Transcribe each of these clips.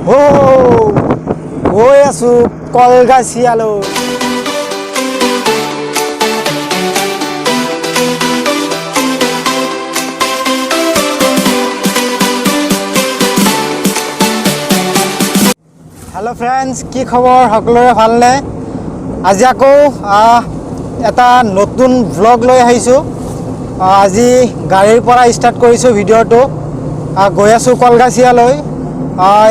গৈ আছো কলগাছিয়ালৈ। Hello' friends, কি খবৰ? সকলোৰে ভালনে? আজি আকৌ এটা নতুন ভ্লগ লৈ আহিছোঁ। আজি গাড়ীৰ পৰা ষ্টাৰ্ট কৰিছোঁ ভিডিঅ'টো। গৈ আছোঁ কলগাছিয়ালৈ।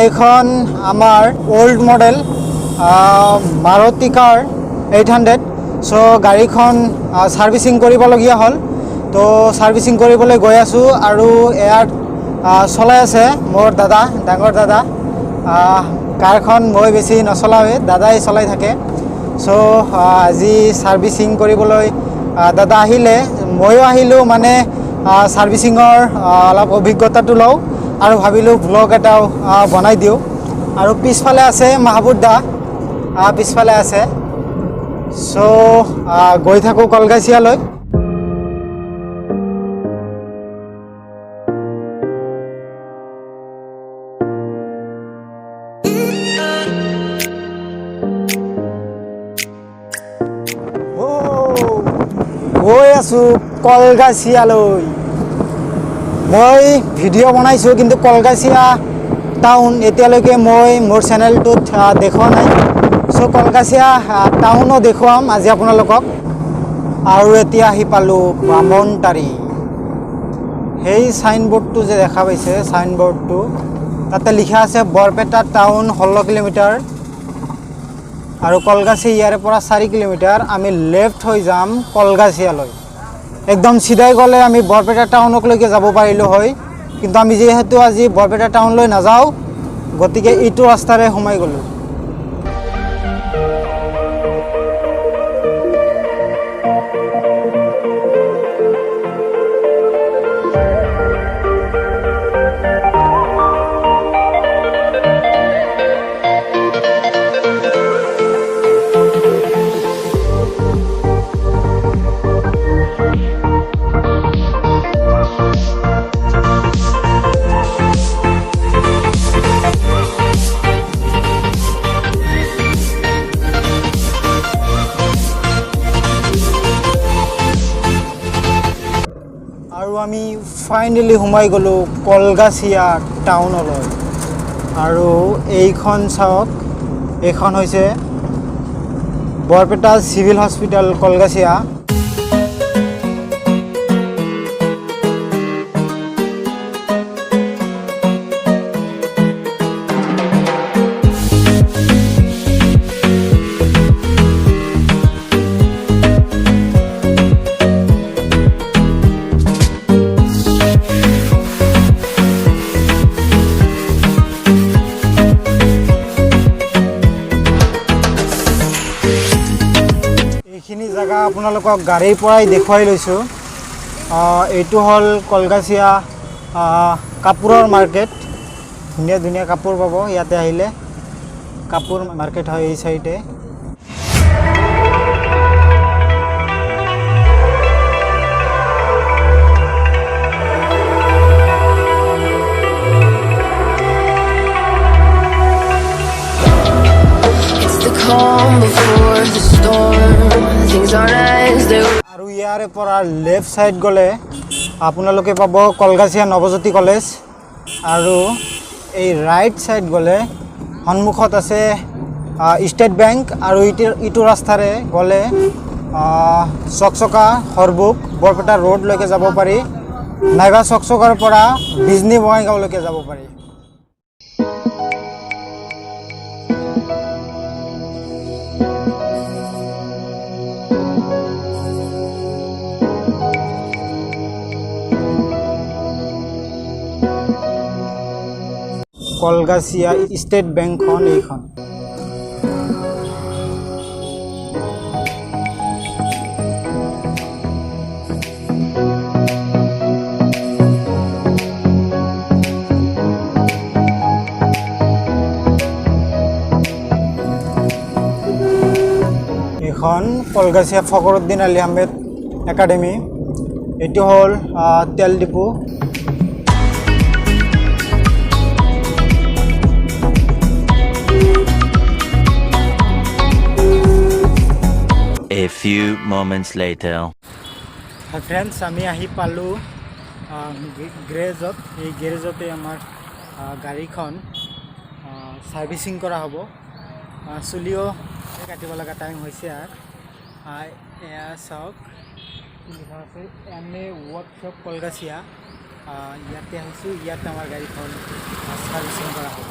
এইখন আমাৰ অল্ড মডেল মাৰুতি কাৰ 800। চ' গাড়ীখন ছাৰ্ভিচিং কৰিবলগীয়া হ'ল, তো ছাৰ্ভিচিং কৰিবলৈ গৈ আছোঁ। আৰু ইয়াত চলাই আছে মোৰ দাদা, ডাঙৰ দাদা। কাৰখন মই বেছি নচলাওঁৱেই, দাদাই চলাই থাকে। চ' আজি ছাৰ্ভিচিং কৰিবলৈ দাদা আহিলে, ময়ো আহিলোঁ। মানে ছাৰ্ভিচিঙৰ অলপ অভিজ্ঞতাটো লওঁ আৰু ভাবিলোঁ ভ্লগ এটাও বনাই দিওঁ। আৰু পিছফালে আছে মাহবুব দা, পিছফালে আছে। চ' গৈ থাকোঁ কলগাছিয়ালৈ। গৈ আছোঁ কলগাছিয়ালৈ। মই ভিডিঅ' বনাইছোঁ, কিন্তু কলগাছিয়া টাউন এতিয়ালৈকে মই মোৰ চেনেলটোত দেখুওৱা নাই। চ' কলগাছিয়া টাউনো দেখুৱাম আজি আপোনালোকক। আৰু এতিয়া আহি পালোঁ বামনটাৰী। সেই চাইনবোৰ্ডটো যে দেখা পাইছে, চাইনবোৰ্ডটো তাতে লিখা আছে বৰপেটা টাউন 16 কিলোমিটাৰ আৰু কলগাছি ইয়াৰে পৰা 4 কিলোমিটাৰ। আমি লেফ্ট হৈ যাম কলগাছিয়ালৈ। একদম চিধাই গ'লে আমি বৰপেটা টাউনলৈকে যাব পাৰিলোঁ হয়, কিন্তু আমি যিহেতু আজি বৰপেটা টাউনলৈ নাযাওঁ, গতিকে এইটো ৰাস্তাৰে সোমাই গ'লোঁ। আৰু আমি ফাইনেলি সোমাই গ'লোঁ কলগাছিয়া টাউনলৈ। আৰু এইখন চাওক, এইখন হৈছে বৰপেটা চিভিল হস্পিটেল কলগাছিয়া। এইখিনি জেগা আপোনালোকক গাড়ীৰ পৰাই দেখুৱাই লৈছোঁ। এইটো হ'ল কলগাছিয়া কাপোৰৰ মাৰ্কেট। ধুনীয়া ধুনীয়া কাপোৰ পাব ইয়াতে আহিলে। কাপোৰ মাৰ্কেট হয় এই চাইডে। আৰু ইয়াৰে পৰা লেফ্ট ছাইড গ'লে আপোনালোকে পাব কলগাছিয়া নৱজ্যোতি কলেজ। আৰু এই ৰাইট ছাইড গ'লে সন্মুখত আছে ষ্টেট বেংক। আৰু ইটো ৰাস্তাৰে গ'লে চকচকা সৰবুক বৰপেটা ৰোডলৈকে যাব পাৰি, নাইবা চকচকাৰ পৰা বিজনী বঙাইগাঁওলৈকে যাব পাৰি। কলগাছিয়া ষ্টেট বেংকখন এইখন। এইখন কলগাছিয়া ফখৰুদ্দিন আলী আহমেদ একাডেমি। এইটো হ'ল তেল depot. A few moments later. Friends আমি আহি পালোঁ গেৰেজত। এই গেৰেজতে আমাৰ গাড়ীখন ছাৰ্ভিচিং কৰা হ'ব। চুলিও কাটিব লগা টাইম হৈছে। আৰু এয়া চাওক লিখা আছে MA ৱৰ্কশ্বপ কলগাছিয়া। ইয়াতে আহিছোঁ, ইয়াতে আমাৰ গাড়ীখন ছাৰ্ভিচিং কৰা হ'ব।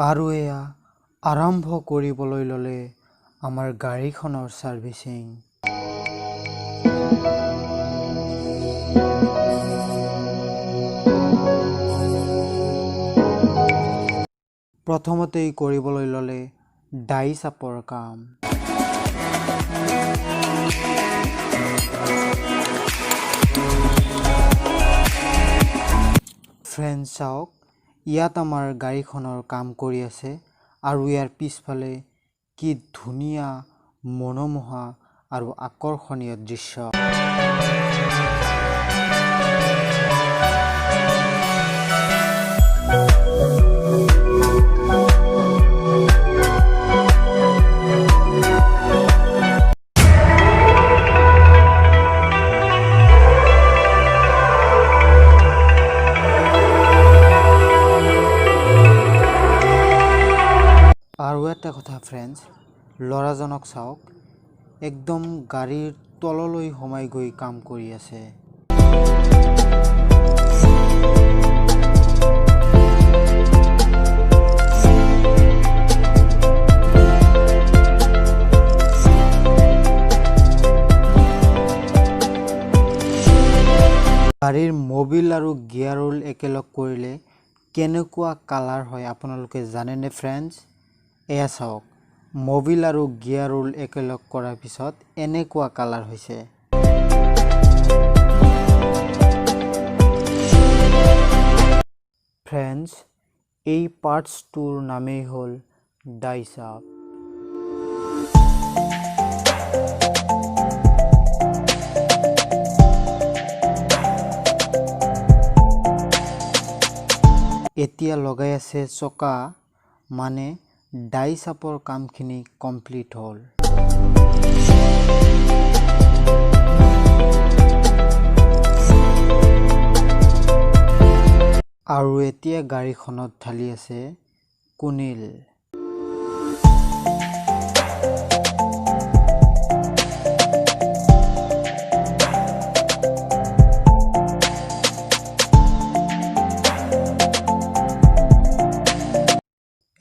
আৰু এয়া আৰম্ভ কৰিবলৈ ল'লে আমাৰ গাড়ীখনৰ ছাৰ্ভিচিং। প্ৰথমতেই কৰিবলৈ ল'লে ডাই চাপৰ কাম। ফ্ৰেণ্ডছ চাওক, ইয়াত আমাৰ গাড়ীখনৰ কাম কৰি আছে আৰু ইয়াৰ পিছফালে কি ধুনীয়া মনোমোহা আৰু আকৰ্ষণীয় দৃশ্য। আৰু এটা কথা ফ্ৰেণ্ডছ, ল'ৰাজনক চাওক, একদম গাড়ীৰ তললৈ সোমাই গৈ কাম কৰি আছে। গাড়ীৰ মবিল আৰু গিয়াৰ অইল একেলগ কৰিলে কেনেকুৱা কালাৰ হয় আপোনালোকে জানেনে ফ্ৰেণ্ডছ? এয়া চাওক, মবিল আৰু গিয়াৰ অইল একেলগ কৰাৰ পিছত এনেকুৱা কালাৰ হৈছে। ফ্ৰেণ্ডছ, এই পাৰ্টছটোৰ নামেই হ'ল ডাই চাপ। এতিয়া লগাই আছে চকা, মানে ডাই চাপৰ কামখিনি কমপ্লিট হ'ল। আৰু এতিয়া গাড়ীখনত ঢালি আছে কুনিল।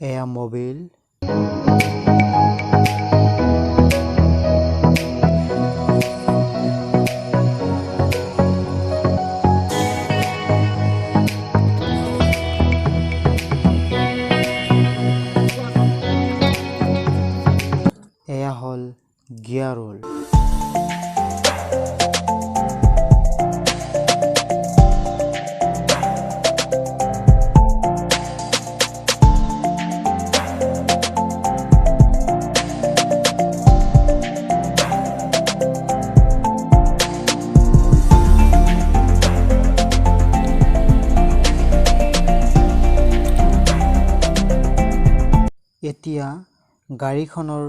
এয়া মবিল, এয়া হ'ল গিয়াৰ অইল। এতিয়া গাড়ীখনৰ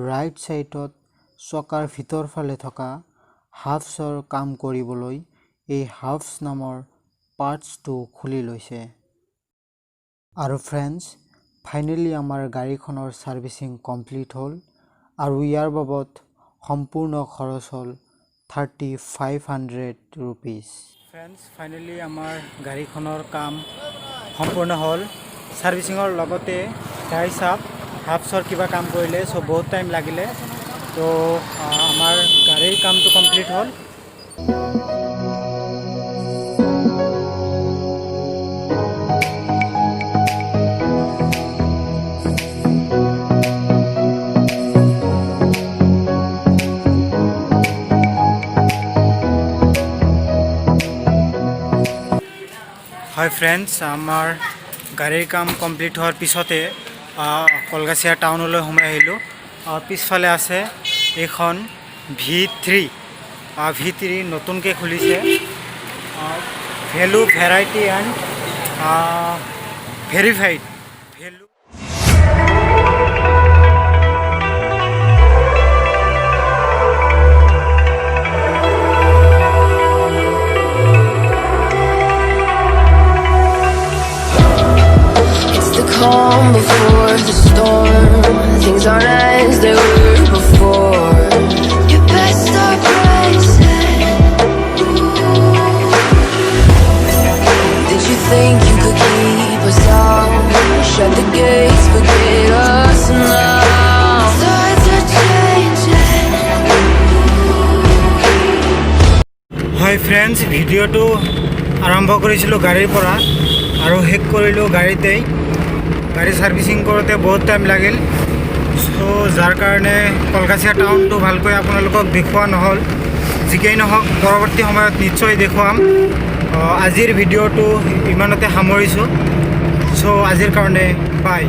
ৰাইট ছাইডত চকাৰ ভিতৰ ফালে থকা হাফছৰ কাম কৰিবলৈ এই হাফছ নামৰ পাৰ্টছটো খুলি লৈছে। আৰু ফ্ৰেণ্ডছ, ফাইনেলি আমাৰ গাড়ীখনৰ ছাৰ্ভিচিং কমপ্লিট হ'ল আৰু ইয়াৰ বাবদ সম্পূৰ্ণ খৰচ হ'ল 3500 rupees। ফ্ৰেণ্ডছ, ফাইনেলি আমাৰ গাড়ীখনৰ কাম সম্পূৰ্ণ হ'ল। ছাৰ্ভিচিঙৰ লগতে ডাই চাপ হাফছৰ কিবা কাম কৰিলে, চ' বহুত টাইম লাগিলে। তো আমাৰ গাড়ীৰ কামটো কমপ্লিট হ'ল। হয় ফ্ৰেণ্ডছ, আমাৰ গাড়ীৰ কাম কমপ্লিট হোৱাৰ পিছতে কলগাছিয়া টাউনলৈ সোমাই আহিলোঁ। পিছফালে আছে এইখন V3 নতুনকৈ খুলিছে। Value variety and verified value. Calm before the storm. Things aren't as they were before. You best start rising. Did you think you could keep us out? Shut the gates, forget us now. Tides are changing. হয় friends, ভিডিঅ'টো আৰম্ভ কৰিছিলোঁ গাড়ীৰ পৰা আৰু শেষ কৰিলোঁ গাড়ীতেই। গাড়ী ছাৰ্ভিচিং কৰোঁতে বহুত টাইম লাগিল। চ' যাৰ কাৰণে কলগাছিয়া টাউনটো ভালকৈ আপোনালোকক দেখুওৱা নহ'ল। যিকেই নহওক পৰৱৰ্তী সময়ত নিশ্চয় দেখুৱাম। আজিৰ ভিডিঅ'টো ইমানতে সামৰিছোঁ। চ' আজিৰ কাৰণে বাই।